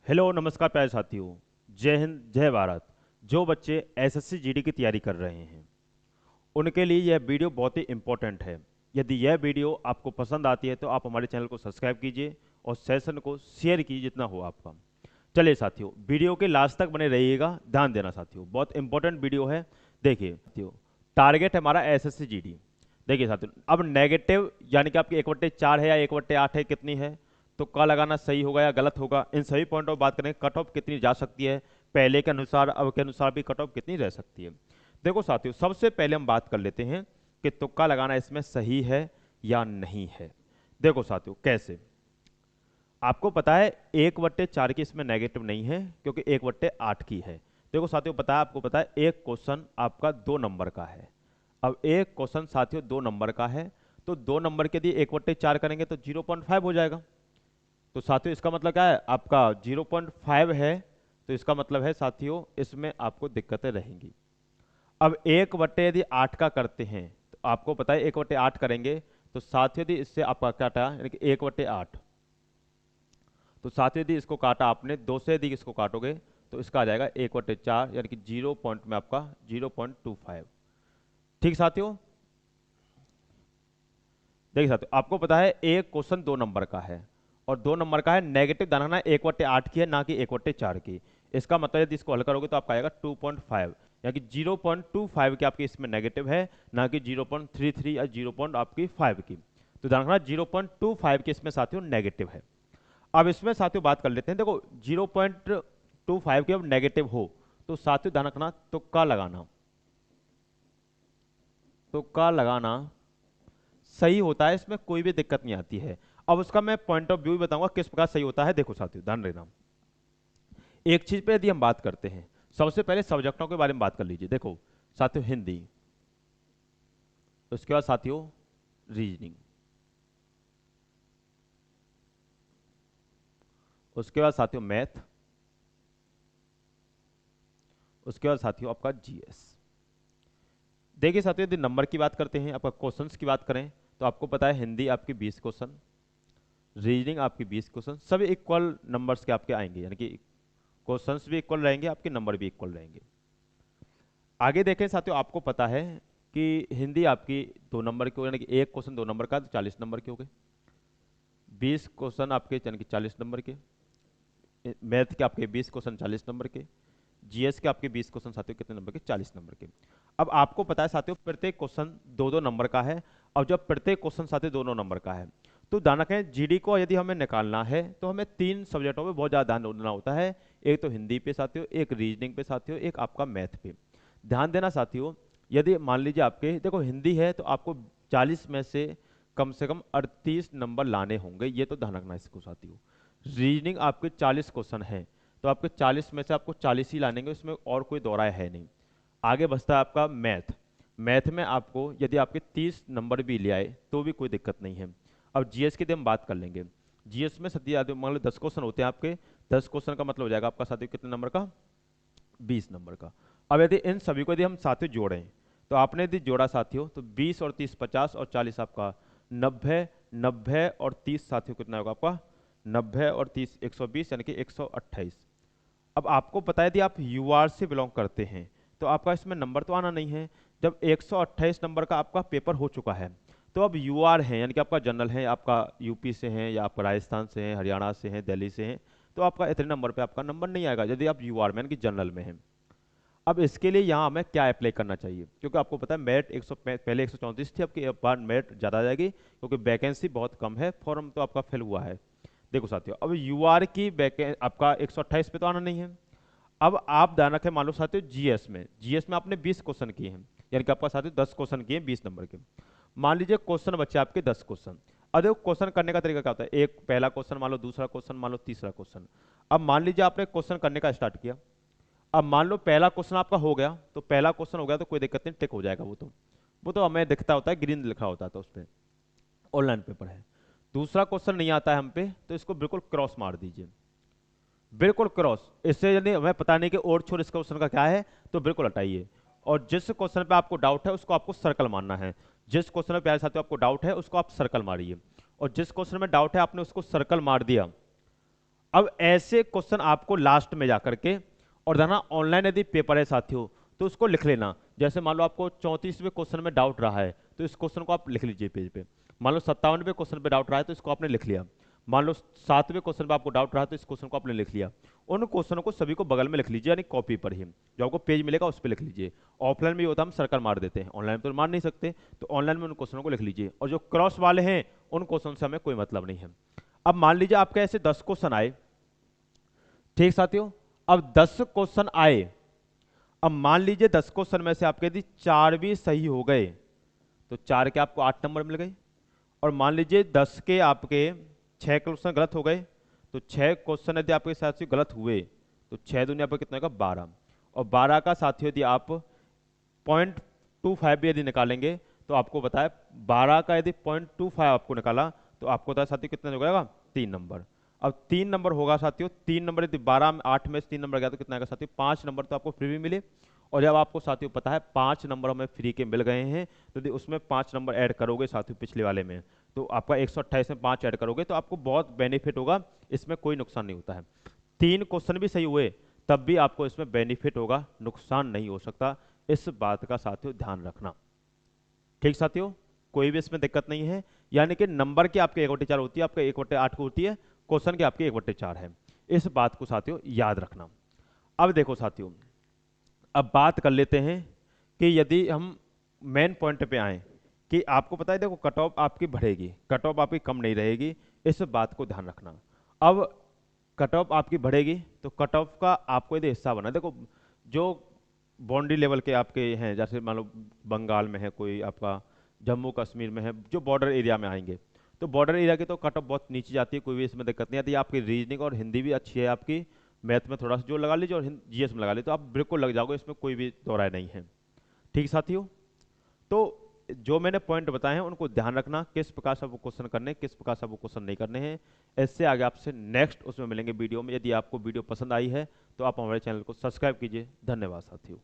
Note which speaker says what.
Speaker 1: Hello नमस्कार प्यारे साथियों। जय हिंद जय भारत। जो बच्चे एसएससी जीडी की तैयारी कर रहे हैं उनके लिए यह वीडियो बहुत ही इंपॉर्टेंट है। यदि यह वीडियो आपको पसंद आती है तो आप हमारे चैनल को सब्सक्राइब कीजिए और सेशन को शेयर कीजिए जितना हो आपका। चलिए साथियों, वीडियो के लास्ट तक बने रहिएगा, ध्यान देना साथियों, बहुत इंपॉर्टेंट वीडियो है। देखिए साथियों, टारगेट हमारा एसएससी जीडी। देखिए साथियों, अब नेगेटिव यानी कि आपकी 1/4 है या 1/8 है, कितनी है, तुक्का लगाना सही होगा या गलत होगा, इन सभी पॉइंट पर बात करें। कट ऑफ कितनी जा सकती है, पहले के अनुसार अब के अनुसार भी कट ऑफ कितनी रह सकती है। देखो साथियों, सबसे पहले हम बात कर लेते हैं कि तुक्का लगाना इसमें सही है या नहीं है। देखो साथियों, कैसे, आपको पता है 1/4 की इसमें नेगेटिव नहीं है क्योंकि 1/8 की है। देखो साथियों, पता है, आपको पता है एक क्वेश्चन आपका 2 नंबर का है। अब एक क्वेश्चन साथियों 2 नंबर का है, तो 2 नंबर के लिए 1/4 करेंगे तो 0.5 हो जाएगा। तो साथियों इसका मतलब क्या है, आपका 0.5 है, तो इसका मतलब है साथियों इसमें आपको दिक्कतें रहेंगी। अब 1/8 का करते हैं तो आपको पता है 1/8 करेंगे तो साथियों यदि इससे आपका काटा यानी कि 1/8, तो साथियों यदि इसको काटा आपने 2 से यदि इसको काटोगे तो इसका आ जाएगा 1/4 यानी कि 0 पॉइंट में आपका 0.25। ठीक साथियों, देखिए साथियों, आपको पता है एक क्वेश्चन 2 नंबर का है और 2 नंबर का है, नेगेटिव दाना 1/8 की है ना कि 1/4 की। इसका मतलब यदि इसको हल करोगे तो आपका आएगा 2.5, यानी कि 0.25 की आपकी इसमें नेगेटिव है, ना कि 0.33 या 0 आपकी 5 की। तो ध्यान रखना 0.25 की इसमें साथियों नेगेटिव है। अब इसमें साथियों बात कर लेते हैं। देखो 0.25 की अब नेगेटिव हो तो साथियों ध्यान रखना, तुक्का लगाना, तुक्का लगाना सही होता है, इसमें कोई भी दिक्कत नहीं आती है। अब उसका मैं पॉइंट ऑफ व्यू बताऊंगा किस प्रकार सही होता है। देखो साथियों ध्यान देना, एक चीज पे यदि हम बात करते हैं, सबसे पहले सब्जेक्टों के बारे में बात कर लीजिए। देखो साथियों, हिंदी, उसके बाद साथियों रीजनिंग, उसके बाद साथियों मैथ, उसके बाद साथियों आपका जीएस। देखिए साथियों, यदि नंबर की बात करते हैं, आपका क्वेश्चंस की बात करें, तो आपको पता है हिंदी आपकी 20 क्वेश्चन, रीजनिंग आपकी 20 क्वेश्चन, सभी इक्वल नंबर्स के आपके आएंगे, यानी कि क्वेश्चंस भी इक्वल रहेंगे, आपके नंबर भी इक्वल रहेंगे। आगे देखें साथियों, आपको पता है कि हिंदी आपकी 2 नंबर की हो, यानी कि एक क्वेश्चन 2 नंबर का तो 40 नंबर के हो गए। 20 क्वेश्चन आपके यानी कि 40 नंबर के, मैथ के आपके 20 क्वेश्चन 40 नंबर के, जीएस के आपके 20 क्वेश्चन साथियों कितने नंबर के, 40 नंबर के। अब आपको पता है साथियों प्रत्येक क्वेश्चन 2-2 नंबर का है। अब जब प्रत्येक क्वेश्चन साथियों 2-2 नंबर का है तो ध्यान रखें, जीडी को यदि हमें निकालना है तो हमें 3 सब्जेक्टों पे बहुत ज्यादा ध्यान देना होता है। एक तो हिंदी पे साथियों, एक रीजनिंग पे साथियों, एक आपका मैथ पे। ध्यान देना साथियों, यदि मान लीजिए आपके देखो हिंदी है तो आपको 40 में से कम 38 नंबर लाने होंगे, ये तो ध्यान रखना इसको साथियों। रीजनिंग आपके 40 क्वेश्चन है तो आपके 40 में से आपको 40 ही लाने, इसमें और कोई दौराय है नहीं। आगे बचता है आपका मैथ। मैथ में आपको यदि आपके 30 नंबर भी ले आए तो भी कोई दिक्कत नहीं है। अब जीएस की हम बात कर लेंगे। जीएस में सदी आदि मान लो 10 क्वेश्चन होते हैं आपके, 10 क्वेश्चन का मतलब हो जाएगा आपका साथियों कितने नंबर का, 20 नंबर का। अब यदि इन सभी को यदि हम साथियों जोड़ें तो आपने यदि जोड़ा साथियों तो 20 और 30 50 और 40 आपका 90, 90 और 30 साथियों कितना होगा आपका, 90 और 30 120 यानी कि 128। अब आपको पता है यदि आप यूआर से बिलोंग करते हैं तो आपका इसमें नंबर तो आना नहीं है। जब 128 नंबर का आपका पेपर हो चुका है तो अब यूआर है यानी कि आपका जनरल है, आपका यूपी से हैं या आपका राजस्थान से हैं, हरियाणा से हैं, दिल्ली से हैं, तो आपका इतने नंबर पे आपका नंबर नहीं आएगा यदि आप यूआर में यानी कि जनरल में हैं। अब इसके लिए यहाँ हमें क्या अप्लाई करना चाहिए, क्योंकि आपको पता है मेरिट 100 पहले 134 थी, अब की बार मेरिट ज़्यादा आ जाएगी क्योंकि वैकेंसी बहुत कम है, फॉर्म तो आपका फिल हुआ है। देखो साथियों, अब यूआर की वैकें आपका 128 पे तो आना नहीं है। अब आप ध्यान रखें, मान लो साथियों जीएस में आपने 20 क्वेश्चन किए हैं, यानी कि आपका साथियों 10 क्वेश्चन किए हैं 20 नंबर के। मान लीजिए क्वेश्चन बचे आपके 10 क्वेश्चन। अब देखो क्वेश्चन करने का तरीका क्या होता है, एक पहला क्वेश्चन मान लो, दूसरा क्वेश्चन मान लो, तीसरा क्वेश्चन। अब मान लीजिए आपने क्वेश्चन करने का स्टार्ट किया, अब मान लो पहला क्वेश्चन आपका हो गया, तो पहला क्वेश्चन हो गया तो कोई दिक्कत नहीं, टिक हो जाएगा, वो तो हमें दिखता होता है, ग्रीन लिखा होता था उस पर, ऑनलाइन पेपर है। दूसरा क्वेश्चन नहीं आता है हम पे तो इसको बिल्कुल क्रॉस मार दीजिए, बिल्कुल क्रॉस। इससे यदि हमें पता नहीं कि और छोर इस क्वेश्चन का क्या है तो बिल्कुल हटाइए। और जिस क्वेश्चन पे आपको डाउट है उसको आपको सर्कल मारना है, जिस क्वेश्चन पे प्यारे साथियों आपको डाउट है उसको आप सर्कल मारिए, और जिस क्वेश्चन में डाउट है आपने उसको सर्कल मार दिया। अब ऐसे क्वेश्चन आपको लास्ट में जाकर के, और देखना ऑनलाइन यदि पेपर है साथियों तो उसको लिख लेना। जैसे मान लो आपको 34वें क्वेश्चन में डाउट रहा है तो इस क्वेश्चन को आप लिख लीजिए पेज पे। मान लो 57वें क्वेश्चन पे डाउट रहा है तो इसको आपने लिख लिया। मान लो 7वें क्वेश्चन पे आपको डाउट रहा है तो इस क्वेश्चन को आपने लिख लिया। उन क्वेश्चनों को सभी को बगल में लिख लीजिए, यानी कॉपी पर ही जो आपको पेज मिलेगा उस पर लिख लीजिए। ऑफलाइन में ये होता है हम सर्कल मार देते हैं, ऑनलाइन तो मार नहीं सकते, तो ऑनलाइन में उन क्वेश्चनों को लिख लीजिए। और जो क्रॉस वाले हैं उन क्वेश्चन से हमें कोई मतलब नहीं है। अब मान लीजिए आपके ऐसे 10 क्वेश्चन आए, ठीक साथियों। अब 10 क्वेश्चन आए, अब मान लीजिए 10 क्वेश्चन में से आपके यदि 4 भी सही हो गए तो 4 के आपको 8 नंबर मिल गए। और मान लीजिए 10 के आपके 6 क्वेश्चन गलत हो गए तो 6 क्वेश्चन यदि आपके साथ से गलत हुए तो 6 दुनिया पर कितना होगा 12। और 12 का साथियों यदि आप 0.25 भी यदि निकालेंगे तो आपको बताया 12 का यदि 0.25 आपको निकाला तो आपको बताया साथियों कितना हो जाएगा 3 नंबर। अब 3 नंबर होगा साथियों, 3 नंबर यदि 12 में 8 में से 3 नंबर गया तो कितना आएगा साथियों 5 नंबर तो आपको फ्री भी मिले। और जब आपको साथियों पता है 5 नंबर हमें फ्री के मिल गए हैं तो यदि उसमें 5 नंबर ऐड करोगे साथियों पिछले वाले में तो आपका 128 में 5 ऐड करोगे तो आपको बहुत बेनिफिट होगा, इसमें कोई नुकसान नहीं होता है। 3 क्वेश्चन भी सही हुए तब भी आपको इसमें बेनिफिट होगा, नुकसान नहीं हो सकता। इस बात का साथियों ध्यान रखना, ठीक साथियों। कोई भी इसमें दिक्कत नहीं है, यानी कि नंबर की आपके 1/4 होती है, आपका 1/8 को होती है, क्वेश्चन की आपकी 1/4 है। इस बात को साथियों याद रखना। अब देखो साथियों, अब बात कर लेते हैं कि यदि हम मेन पॉइंट पे आए कि आपको पता है देखो कट ऑफ आपकी बढ़ेगी, कट ऑफ आपकी कम नहीं रहेगी, इस बात को ध्यान रखना। अब कट ऑफ आपकी बढ़ेगी तो कट ऑफ का आपको यदि हिस्सा बना, देखो जो बाउंड्री लेवल के आपके हैं, जैसे मान लो बंगाल में है कोई, आपका जम्मू कश्मीर में है, जो बॉर्डर एरिया में आएंगे तो बॉर्डर एरिया की तो कट ऑफ बहुत नीचे जाती है, कोई भी इसमें दिक्कत नहीं आती। आपकी रीजनिंग और हिंदी भी अच्छी है आपकी, मैथ में थोड़ा सा जो लगा लीजिए और जीएस में लगा लीजिए तो आप बिल्कुल लग जाओगे, इसमें कोई भी दो राय नहीं है, ठीक साथियों। तो जो मैंने पॉइंट बताए हैं उनको ध्यान रखना, किस प्रकार से वो क्वेश्चन करने हैं, किस प्रकार से वो क्वेश्चन नहीं करने हैं। इससे आगे आपसे नेक्स्ट उसमें मिलेंगे वीडियो में। यदि आपको वीडियो पसंद आई है तो आप हमारे चैनल को सब्सक्राइब कीजिए। धन्यवाद साथियों।